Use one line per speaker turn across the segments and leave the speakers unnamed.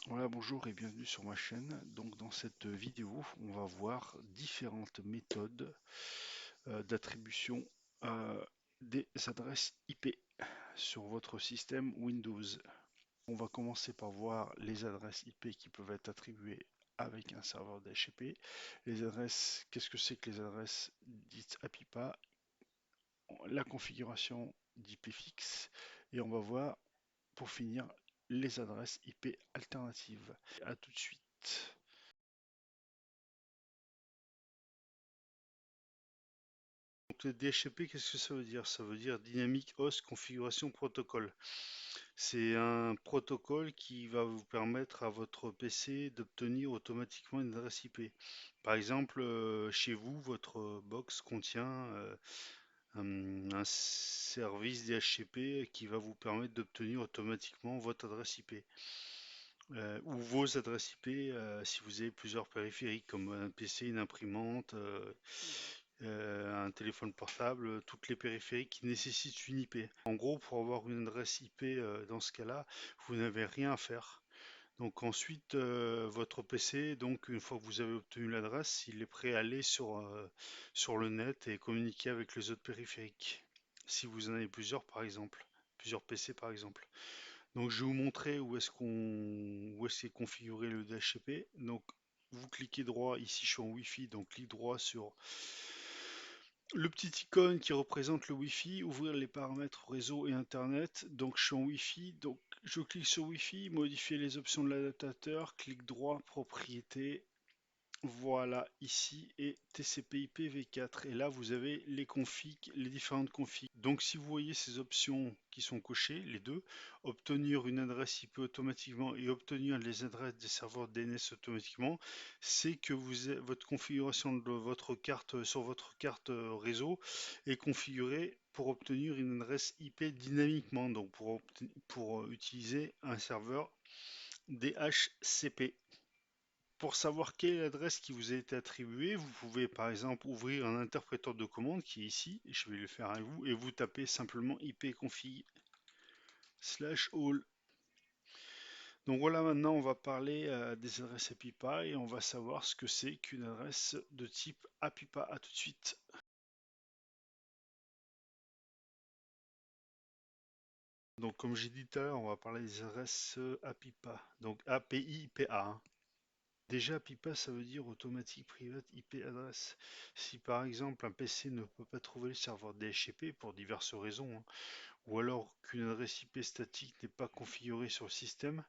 Voilà, bonjour et bienvenue sur ma chaîne. Donc dans cette vidéo, on va voir différentes méthodes d'attribution des adresses IP sur votre système Windows. On va commencer par voir les adresses IP qui peuvent être attribuées avec un serveur DHCP. Les adresses, qu'est-ce que c'est que les adresses dites APIPA? La configuration d'IP fixe et on va voir pour finir les adresses IP alternatives. A tout de suite. Donc le DHCP, qu'est-ce que ça veut dire? Ça veut dire Dynamic Host Configuration Protocol. C'est un protocole qui va vous permettre à votre PC d'obtenir automatiquement une adresse IP. Par exemple, chez vous, votre box contient un service DHCP qui va vous permettre d'obtenir automatiquement votre adresse IP. Ou vos adresses IP si vous avez plusieurs périphériques comme un PC, une imprimante, un téléphone portable, toutes les périphériques qui nécessitent une IP. En gros, pour avoir une adresse IP dans ce cas-là, vous n'avez rien à faire. Donc ensuite, votre PC, donc une fois que vous avez obtenu l'adresse, il est prêt à aller sur le net et communiquer avec les autres périphériques. Si vous en avez plusieurs, par exemple, plusieurs PC par exemple. Donc je vais vous montrer où est-ce qu'est configuré le DHCP. Donc vous cliquez droit, ici je suis en Wi-Fi, donc clic droit sur le petit icône qui représente le Wi-Fi, ouvrir les paramètres réseau et internet. Donc je suis en Wi-Fi, donc je clique sur Wi-Fi, modifier les options de l'adaptateur, clic droit, propriété, voilà ici et TCP/IP v4 et là vous avez les configs, les différentes configs. Donc si vous voyez ces options qui sont cochées, les deux, obtenir une adresse IP automatiquement et obtenir les adresses des serveurs DNS automatiquement, c'est que votre configuration de votre carte sur votre carte réseau est configurée pour obtenir une adresse IP dynamiquement, donc pour utiliser un serveur DHCP. Pour savoir quelle est l'adresse qui vous a été attribuée, vous pouvez par exemple ouvrir un interpréteur de commande qui est ici, et je vais le faire avec vous, et vous tapez simplement ipconfig/all. Donc voilà, maintenant on va parler des adresses APIPA et on va savoir ce que c'est qu'une adresse de type APIPA. A tout de suite. Donc comme j'ai dit tout à l'heure, on va parler des adresses APIPA, donc API-PA, hein. Déjà, PIPA, ça veut dire Automatic Private IP Address. Si par exemple un PC ne peut pas trouver le serveur DHCP pour diverses raisons, hein, ou alors qu'une adresse IP statique n'est pas configurée sur le système,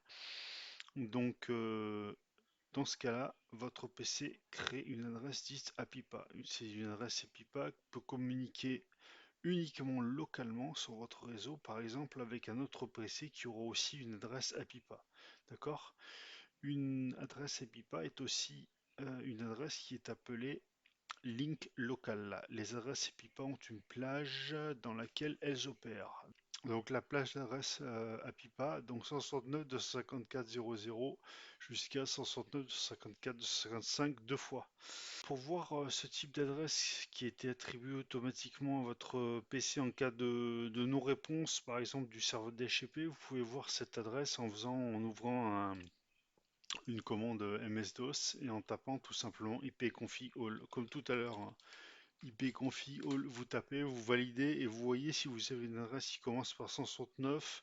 donc dans ce cas-là, votre PC crée une adresse dite APIPA. C'est une adresse APIPA qui peut communiquer uniquement localement sur votre réseau, par exemple avec un autre PC qui aura aussi une adresse APIPA. D'accord? Une adresse EPIPA est aussi une adresse qui est appelée link local. Les adresses EPIPA ont une plage dans laquelle elles opèrent. Donc la plage d'adresse APIPA, donc 169.254.0.0 jusqu'à 169.254.255 deux fois. Pour voir ce type d'adresse qui a été attribué automatiquement à votre PC en cas de non-réponse, par exemple du serveur DHCP, vous pouvez voir cette adresse en ouvrant une commande MS-DOS et en tapant tout simplement ipconfig all, comme tout à l'heure, hein. Ipconfig all, vous tapez, vous validez et vous voyez si vous avez une adresse qui commence par 169.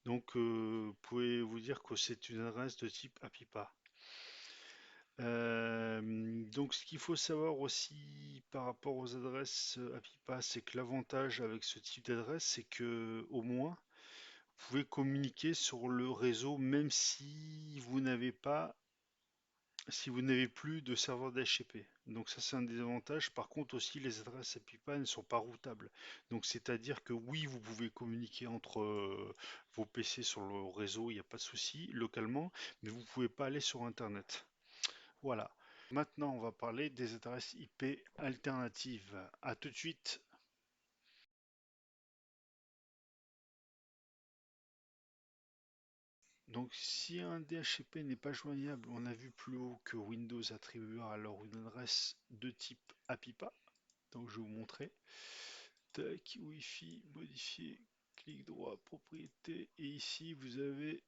Donc vous pouvez vous dire que c'est une adresse de type APIPA. Donc ce qu'il faut savoir aussi par rapport aux adresses APIPA, c'est que l'avantage avec ce type d'adresse, c'est que au moins vous pouvez communiquer sur le réseau même si vous n'avez plus de serveur DHCP. Donc ça c'est un des avantages. Par contre aussi les adresses APIPA ne sont pas routables. Donc c'est-à-dire que oui vous pouvez communiquer entre vos PC sur le réseau, il n'y a pas de souci localement, mais vous ne pouvez pas aller sur Internet. Voilà. Maintenant on va parler des adresses IP alternatives. A tout de suite. Donc si un DHCP n'est pas joignable, on a vu plus haut que Windows attribuera alors une adresse de type APIPA. Donc je vais vous montrer. Tac, Wi-Fi, modifier, clic droit, propriété. Et ici vous avez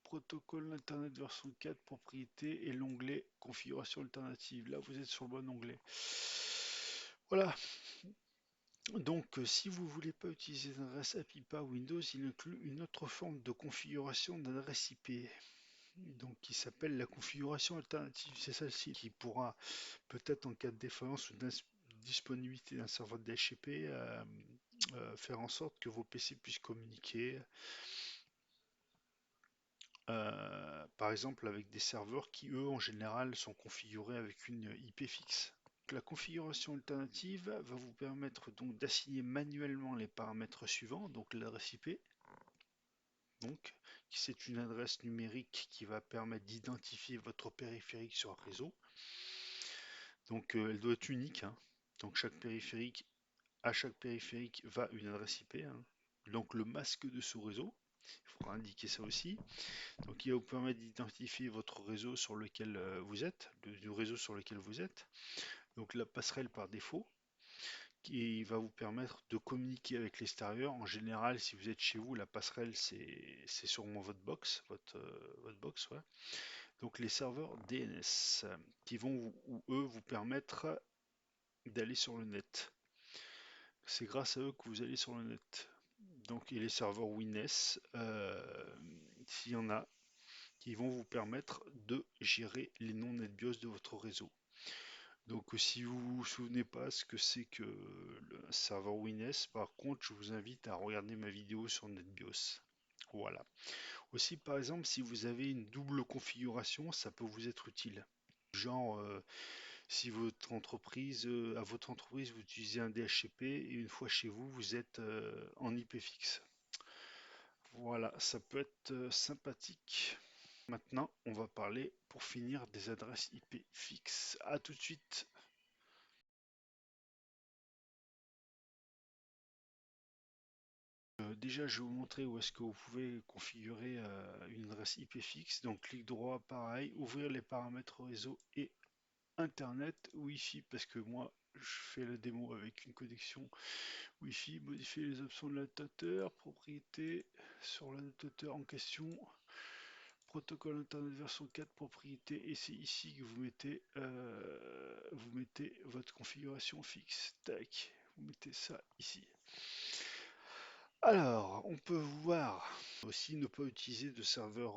protocole Internet version 4, propriété et l'onglet configuration alternative. Là, vous êtes sur le bon onglet. Voilà. Donc, si vous ne voulez pas utiliser l'adresse API-PA Windows, il inclut une autre forme de configuration d'adresse IP, donc qui s'appelle la configuration alternative. C'est celle-ci qui pourra, peut-être en cas de défaillance ou d'indisponibilité d'un serveur DHCP, faire en sorte que vos PC puissent communiquer, par exemple avec des serveurs qui, eux, en général, sont configurés avec une IP fixe. La configuration alternative va vous permettre donc d'assigner manuellement les paramètres suivants, donc l'adresse IP, donc c'est une adresse numérique qui va permettre d'identifier votre périphérique sur un réseau. Donc elle doit être unique, hein. Donc à chaque périphérique va une adresse IP, hein. Donc le masque de ce réseau, il faudra indiquer ça aussi. Donc il va vous permettre d'identifier votre réseau sur lequel vous êtes, du réseau sur lequel vous êtes. Donc la passerelle par défaut, qui va vous permettre de communiquer avec l'extérieur. En général, si vous êtes chez vous, la passerelle c'est sûrement votre box, votre box, ouais. Donc les serveurs DNS qui vont eux vous permettre d'aller sur le net. C'est grâce à eux que vous allez sur le net. Donc et les serveurs WinS, s'il y en a, qui vont vous permettre de gérer les noms NetBIOS de votre réseau. Donc si vous vous souvenez pas ce que c'est que le serveur WinS, par contre, je vous invite à regarder ma vidéo sur NetBIOS. Voilà. Aussi, par exemple, si vous avez une double configuration, ça peut vous être utile. Genre, si votre entreprise, à votre entreprise, vous utilisez un DHCP et une fois chez vous, vous êtes en IP fixe. Voilà, ça peut être sympathique. Maintenant, on va parler pour finir des adresses IP fixes. A tout de suite. Déjà, je vais vous montrer où est-ce que vous pouvez configurer une adresse IP fixe. Donc, clic droit, pareil, ouvrir les paramètres réseau et Internet, Wi-Fi, parce que moi, je fais la démo avec une connexion Wi-Fi, modifier les options de l'adaptateur, propriété sur l'adaptateur en question, protocole Internet version 4, propriété, et c'est ici que vous mettez votre configuration fixe. Tac, vous mettez ça ici. Alors, on peut voir aussi ne pas utiliser de serveur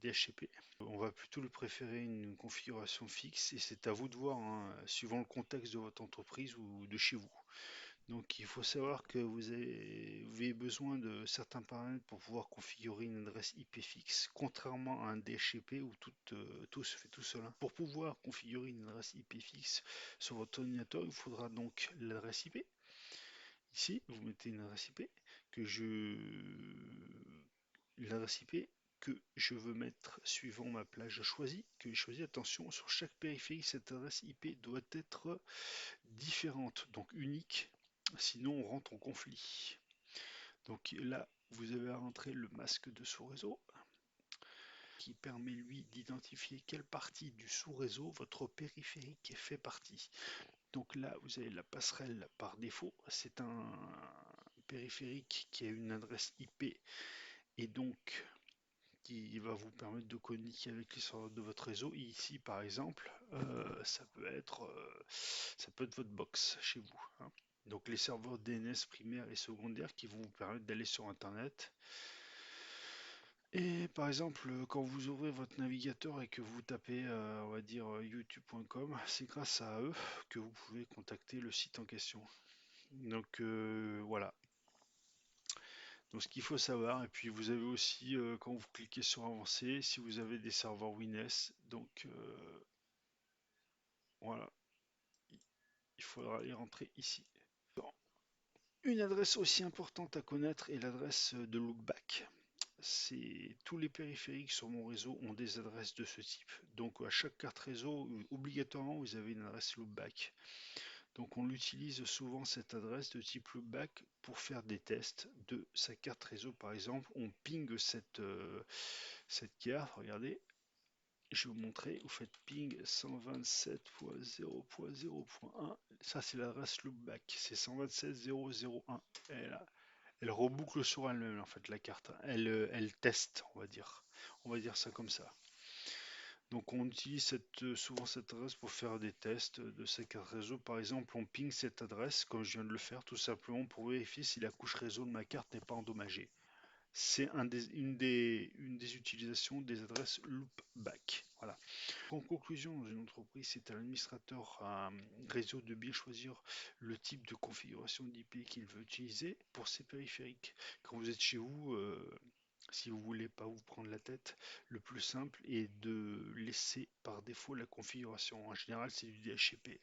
DHCP. On va plutôt le préférer une configuration fixe et c'est à vous de voir, hein, suivant le contexte de votre entreprise ou de chez vous. Donc il faut savoir que vous avez besoin de certains paramètres pour pouvoir configurer une adresse IP fixe, contrairement à un DHCP où tout se fait tout seul, hein. Pour pouvoir configurer une adresse IP fixe sur votre ordinateur, il faudra donc l'adresse IP. Ici, vous mettez une adresse IP que l'adresse IP que je veux mettre suivant ma plage choisie, que j'ai choisi. Attention, sur chaque périphérique, cette adresse IP doit être différente, donc unique, sinon on rentre en conflit. Donc là, vous avez à rentrer le masque de sous-réseau qui permet lui d'identifier quelle partie du sous-réseau votre périphérique fait partie. Donc là, vous avez la passerelle par défaut, c'est un périphérique qui a une adresse IP et donc qui va vous permettre de communiquer avec les serveurs de votre réseau. Et ici, par exemple, ça peut être votre box chez vous, hein. Donc les serveurs DNS primaires et secondaires qui vont vous permettre d'aller sur Internet. Et par exemple, quand vous ouvrez votre navigateur et que vous tapez, on va dire, youtube.com, c'est grâce à eux que vous pouvez contacter le site en question. Donc voilà. Donc ce qu'il faut savoir, et puis vous avez aussi, quand vous cliquez sur avancer, si vous avez des serveurs WinS, donc voilà, il faudra les rentrer ici. Bon. Une adresse aussi importante à connaître est l'adresse de loopback. C'est tous les périphériques sur mon réseau ont des adresses de ce type. Donc à chaque carte réseau, obligatoirement, vous avez une adresse loopback. Donc on utilise souvent cette adresse de type loopback pour faire des tests de sa carte réseau. Par exemple, on ping cette carte, regardez, je vais vous montrer, vous faites ping 127.0.0.1, ça c'est l'adresse loopback, c'est 127.0.0.1, et là, Elle reboucle sur elle-même en fait la carte. Elle teste, on va dire. On va dire ça comme ça. Donc on utilise souvent cette adresse pour faire des tests de ces cartes réseau. Par exemple, on ping cette adresse, comme je viens de le faire, tout simplement pour vérifier si la couche réseau de ma carte n'est pas endommagée. C'est une des utilisations des adresses loopback. Voilà. En conclusion, dans une entreprise, c'est à l'administrateur réseau de bien choisir le type de configuration d'IP qu'il veut utiliser pour ses périphériques. Quand vous êtes chez vous, si vous voulez pas vous prendre la tête, le plus simple est de laisser par défaut la configuration. En général, c'est du DHCP.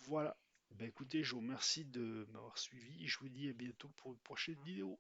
Voilà. Ben écoutez, je vous remercie de m'avoir suivi et je vous dis à bientôt pour une prochaine vidéo.